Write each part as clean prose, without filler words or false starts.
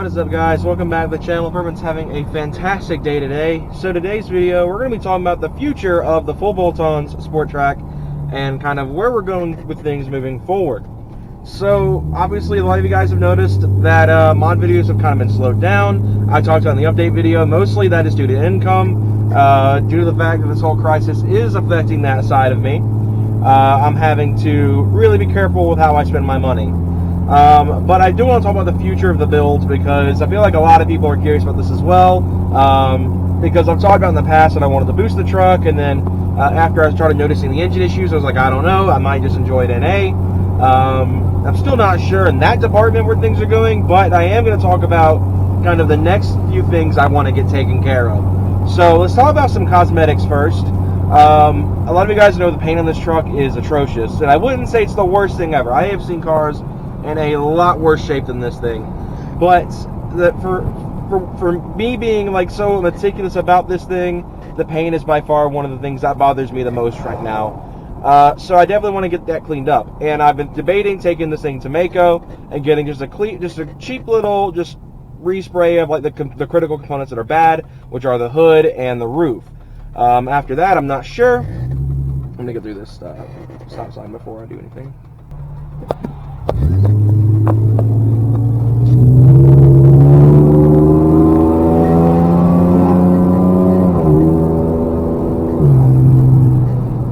is up, guys? Welcome back to the channel. Everyone's having a fantastic day today. So today's video, we're going to be talking about the future of the full bolt-ons sport track and kind of where we're going with things moving forward. So obviously a lot of you guys have noticed that mod videos have kind of been slowed down. I talked about in the update video, mostly that is due to income, due to the fact that this whole crisis is affecting that side of me. I'm having to really be careful with how I spend my money. But I do want to talk about the future of the builds because I feel like a lot of people are curious about this as well. Because I've talked about in the past that I wanted to boost the truck, and then after I started noticing the engine issues, I was like, I don't know, I might just enjoy it NA. I'm still not sure in that department where things are going, but I am going to talk about kind of the next few things I want to get taken care of. So let's talk about some cosmetics first. A lot of you guys know the paint on this truck is atrocious, and I wouldn't say it's the worst thing ever. I have seen cars in a lot worse shape than this thing, but for me being like so meticulous about this thing, the paint is by far one of the things that bothers me the most right now. So I definitely want to get that cleaned up, and I've been debating taking this thing to Mako and getting just a cheap little respray of like the critical components that are bad, which are the hood and the roof. After that, I'm not sure. I'm gonna get through this stop sign before I do anything.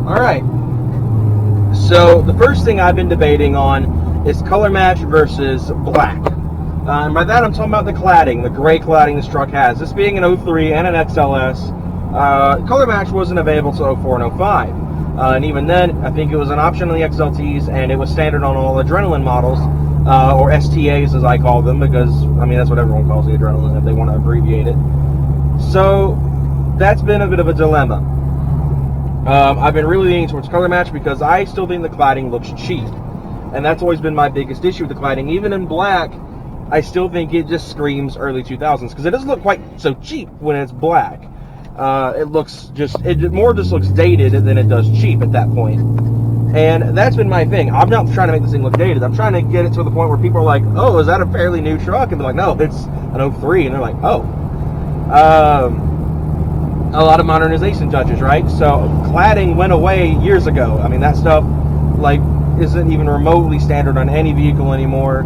Alright, so the first thing I've been debating on is color match versus black. And by that I'm talking about the cladding, the gray cladding this truck has. This being an 03 and an XLS, color match wasn't available to 04 and 05. And even then, I think it was an option on the XLTs, and it was standard on all Adrenaline models, or STAs as I call them, because, I mean, that's what everyone calls the Adrenaline if they want to abbreviate it. So, that's been a bit of a dilemma. I've been really leaning towards color match because I still think the cladding looks cheap. And that's always been my biggest issue with the cladding. Even in black, I still think it just screams early 2000s, because it doesn't look quite so cheap when it's black. It more just looks dated than it does cheap at that point. And that's been my thing. I'm not trying to make this thing look dated. I'm trying to get it to the point where people are like, oh, is that a fairly new truck? And they're like, no, it's an 03. And they're like, oh. A lot of modernization touches, right? So cladding went away years ago. I mean, that stuff like isn't even remotely standard on any vehicle anymore.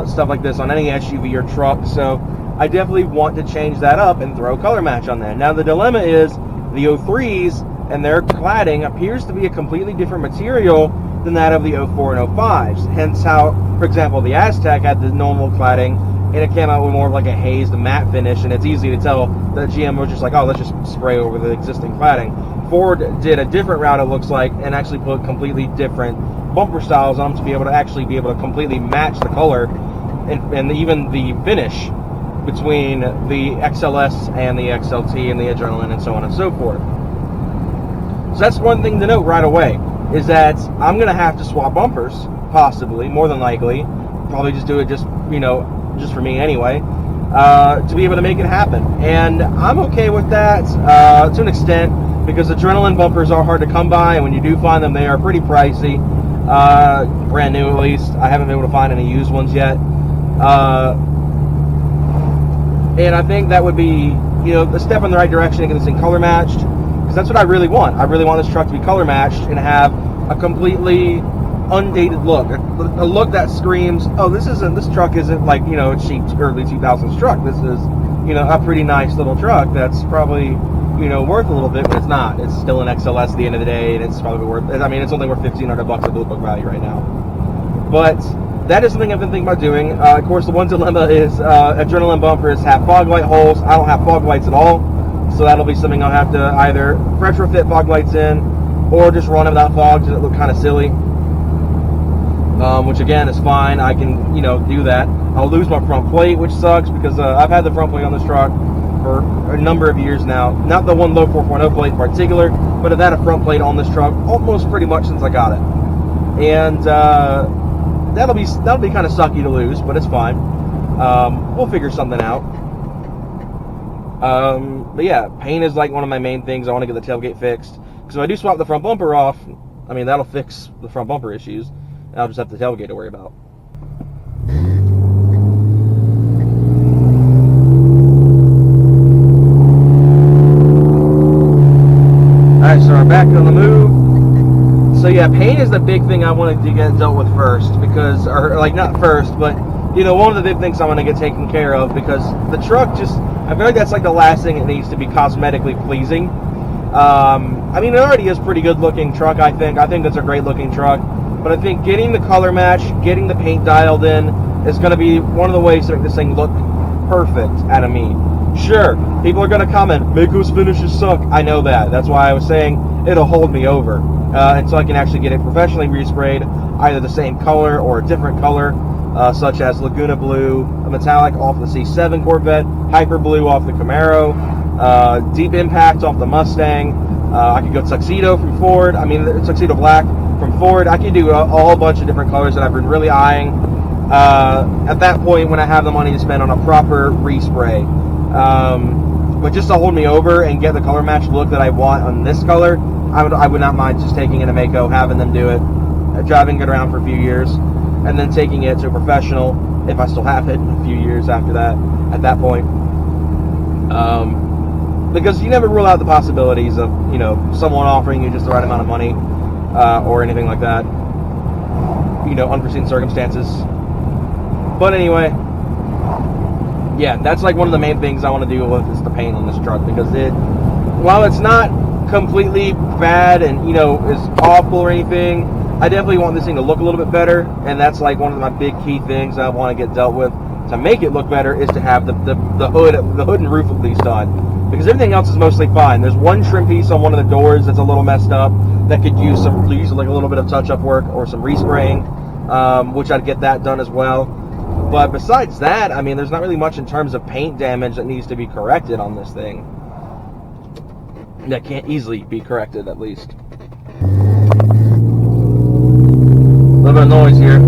Stuff like this on any SUV or truck. So I definitely want to change that up and throw color match on that. Now the dilemma is the 03s and their cladding appears to be a completely different material than that of the 04 and 05s. Hence how, for example, the Aztec had the normal cladding and it came out with more of like a hazed matte finish, and it's easy to tell that GM was just like, oh, let's just spray over the existing cladding. Ford did a different route, it looks like, and actually put completely different bumper styles on them to be able to completely match the color and even the finish between the XLS and the XLT and the Adrenaline and so on and so forth. So that's one thing to note right away, is that I'm going to have to swap bumpers, possibly, more than likely. Probably just do it just for me anyway, to be able to make it happen. And I'm okay with that to an extent, because Adrenaline bumpers are hard to come by, and when you do find them, they are pretty pricey. Brand new at least. I haven't been able to find any used ones yet. And I think that would be, a step in the right direction to get this thing color matched, because that's what I really want. I really want this truck to be color matched and have a completely undated look, a look that screams, oh, this truck isn't like, a cheap early 2000s truck. This is, a pretty nice little truck that's probably, worth a little bit, but it's not. It's still an XLS at the end of the day, and it's probably worth, I mean, it's only worth $1,500 at blue book value right now. But that is something I've been thinking about doing. Of course, the one dilemma is Adrenaline bumpers have fog light holes. I don't have fog lights at all, so that'll be something I'll have to either retrofit fog lights in or just run them without fog to look kind of silly. Which again is fine. I can, do that. I'll lose my front plate, which sucks because I've had the front plate on this truck for a number of years now. Not the one low 4.0 plate in particular, but I've had a front plate on this truck almost pretty much since I got it. And that'll be kind of sucky to lose, but it's fine. We'll figure something out. But yeah, paint is like one of my main things. I want to get the tailgate fixed, because if I do swap the front bumper off, I mean, that'll fix the front bumper issues. I'll just have the tailgate to worry about. Alright, so we're back on the move. So yeah, paint is the big thing I wanted to get dealt with first, because, or like not first, but one of the big things I want to get taken care of, because the truck just, I feel like that's like the last thing it needs to be cosmetically pleasing. I mean, it already is a pretty good looking truck, I think. I think it's a great looking truck, but I think getting the color match, getting the paint dialed in is going to be one of the ways to make this thing look perfect out of me. Sure, people are going to comment, Mako's finishes suck. I know that. That's why I was saying it'll hold me over until I can actually get it professionally resprayed, either the same color or a different color, such as Laguna Blue, a metallic off the C7 Corvette, Hyper Blue off the Camaro, Deep Impact off the Mustang. I could go Tuxedo from Ford. I mean, Tuxedo Black from Ford. I could do a whole bunch of different colors that I've been really eyeing. At that point, when I have the money to spend on a proper respray. But just to hold me over and get the color match look that I want on this color, I would not mind just taking it to Mako, having them do it, driving it around for a few years, and then taking it to a professional, if I still have it, a few years after that, at that point. Because you never rule out the possibilities of, someone offering you just the right amount of money, or anything like that. Unforeseen circumstances. But anyway, yeah, that's like one of the main things I want to deal with is the paint on this truck, because while it's not completely bad and, is awful or anything, I definitely want this thing to look a little bit better, and that's like one of my big key things I want to get dealt with to make it look better, is to have the hood and roof at least on, because everything else is mostly fine. There's one trim piece on one of the doors that's a little messed up that could use like a little bit of touch-up work or some respraying, which I'd get that done as well. But besides that, I mean, there's not really much in terms of paint damage that needs to be corrected on this thing. That can't easily be corrected, at least. A little bit of noise here.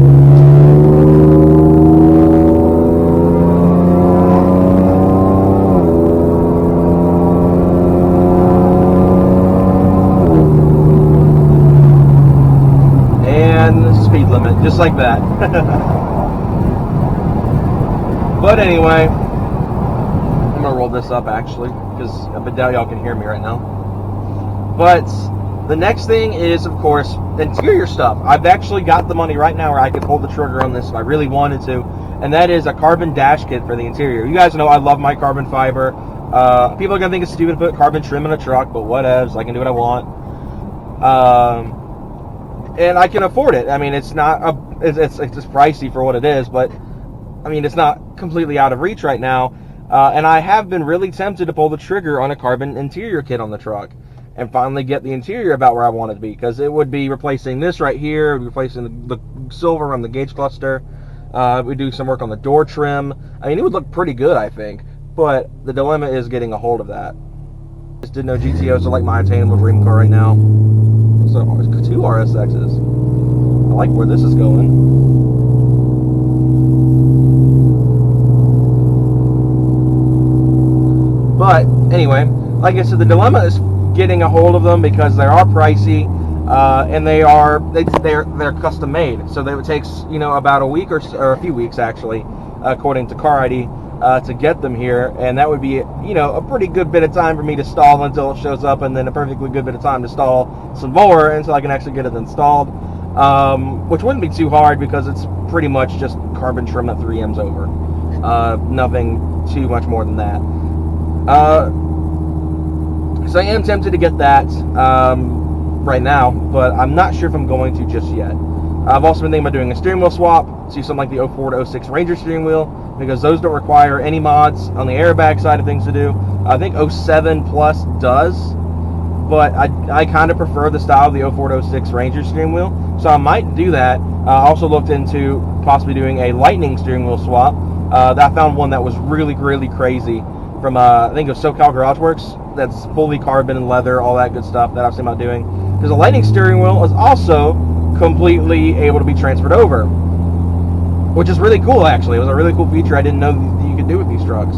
And speed limit, just like that. But anyway, I'm going to roll this up actually, because I doubt y'all can hear me right now. But the next thing is, of course, interior stuff. I've actually got the money right now where I could pull the trigger on this if I really wanted to, and that is a carbon dash kit for the interior. You guys know I love my carbon fiber. People are going to think it's stupid to put carbon trim in a truck, but whatevs, I can do what I want. And I can afford it. I mean, it's not it's pricey for what it is, but I mean, it's not completely out of reach right now, and I have been really tempted to pull the trigger on a carbon interior kit on the truck and finally get the interior about where I want it to be, because it would be replacing this right here, replacing the silver on the gauge cluster. We do some work on the door trim. I mean, it would look pretty good, I think, but the dilemma is getting a hold of that. Just didn't know GTOs are like my attainable dream car right now. So, 2 RSXs. I like where this is going. But anyway, like I said, the dilemma is getting a hold of them, because they are pricey, and they're custom made. So it takes about a week or a few weeks actually, according to Car ID, to get them here, and that would be a pretty good bit of time for me to stall until it shows up, and then a perfectly good bit of time to stall some more until I can actually get it installed, which wouldn't be too hard because it's pretty much just carbon trim that 3M's over. Nothing too much more than that. So I am tempted to get that right now, but I'm not sure if I'm going to just yet. I've also been thinking about doing a steering wheel swap to something like the 04 to 06 Ranger steering wheel, because those don't require any mods on the airbag side of things to do. I think 07 Plus does, but I kind of prefer the style of the 04 to 06 Ranger steering wheel, so I might do that. I also looked into possibly doing a Lightning steering wheel swap. I found one that was really, really crazy from, I think it was SoCal Garage Works, that's fully carbon and leather, all that good stuff that I was thinking about doing. Because the Lightning steering wheel is also completely able to be transferred over, which is really cool, actually. It was a really cool feature I didn't know that you could do with these trucks.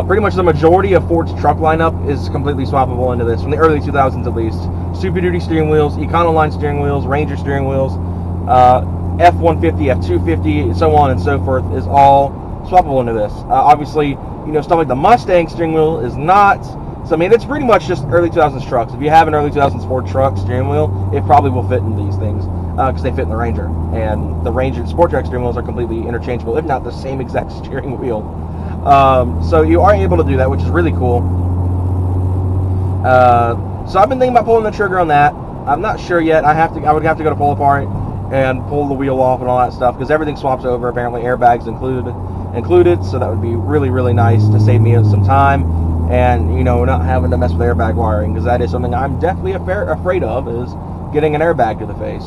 Pretty much the majority of Ford's truck lineup is completely swappable into this, from the early 2000s at least. Super Duty steering wheels, Econoline steering wheels, Ranger steering wheels, F-150, F-250, so on and so forth is all swappable into this. Obviously, stuff like the Mustang steering wheel is not, So I mean, it's pretty much just early 2000s trucks. If you have an early 2000s Ford truck steering wheel, it probably will fit in these things because they fit in the Ranger. And the Ranger and Sport Trac steering wheels are completely interchangeable, if not the same exact steering wheel. So you are able to do that, which is really cool. So I've been thinking about pulling the trigger on that. I'm not sure yet. I would have to go to pull apart and pull the wheel off and all that stuff because everything swaps over. Apparently, airbags included. So that would be really, really nice to save me some time and not having to mess with airbag wiring, because that is something I'm definitely afraid of, is getting an airbag to the face.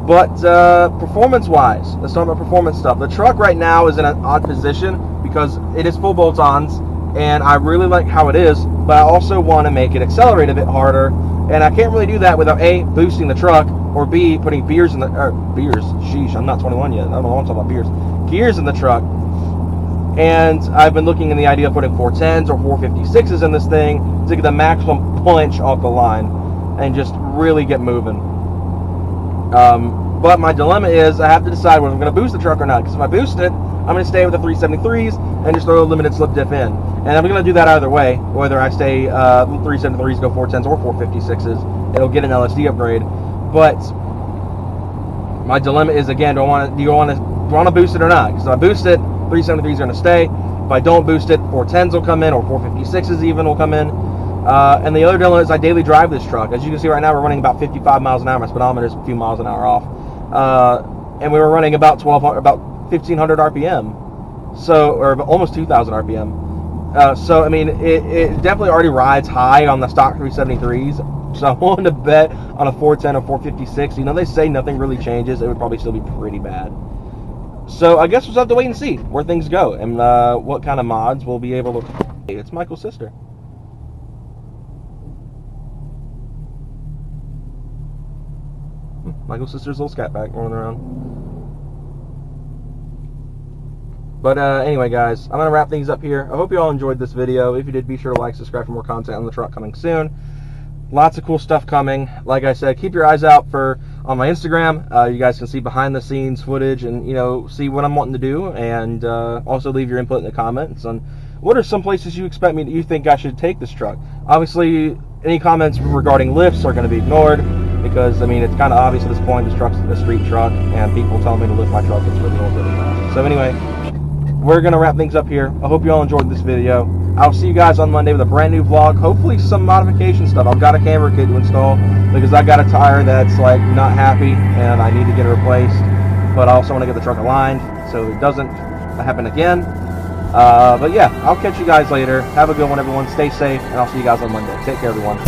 But performance-wise, let's talk about performance stuff. The truck right now is in an odd position because it is full bolt-ons, and I really like how it is, but I also want to make it accelerate a bit harder, and I can't really do that without A, boosting the truck, or B, putting gears, sheesh, I'm not 21 yet, I don't know what I'm talking about, gears in the truck. And I've been looking in the idea of putting 410s or 456s in this thing to get the maximum punch off the line and just really get moving. But my dilemma is I have to decide whether I'm going to boost the truck or not, because if I boost it, I'm going to stay with the 373s and just throw a limited slip diff in. And I'm going to do that either way, whether I stay 373s, go 410s or 456s. It'll get an LSD upgrade. But my dilemma is, again, do I want to boost it or not? Because if I boost it, 373s are going to stay. If I don't boost it, 410s will come in, or 456s even will come in. And the other dilemma is I daily drive this truck. As you can see right now, we're running about 55 miles an hour. My speedometer is a few miles an hour off. And we were running about 1,500 RPM. So, or almost 2,000 RPM. So, I mean, it definitely already rides high on the stock 373s. So I'm willing to bet on a 410 or 456. They say nothing really changes. It would probably still be pretty bad. So I guess we'll have to wait and see where things go and what kind of mods we'll be able to. Hey, it's Michael's sister. Michael's sister's little scat pack rolling around. But anyway, guys, I'm going to wrap things up here. I hope you all enjoyed this video. If you did, be sure to like, subscribe for more content on the truck coming soon. Lots of cool stuff coming. Like I said, keep your eyes out on my Instagram. You guys can see behind the scenes footage and see what I'm wanting to do, and also leave your input in the comments on what are some places you think I should take this truck. Obviously, any comments regarding lifts are going to be ignored because I mean it's kind of obvious at this point this truck's a street truck, and people tell me to lift my truck. It's really old, really fast. So anyway, we're going to wrap things up here. I hope you all enjoyed this video. I'll see you guys on Monday with a brand new vlog. Hopefully some modification stuff. I've got a camber kit to install because I got a tire that's like not happy and I need to get it replaced. But I also want to get the truck aligned so it doesn't happen again. But yeah, I'll catch you guys later. Have a good one, everyone. Stay safe, and I'll see you guys on Monday. Take care, everyone.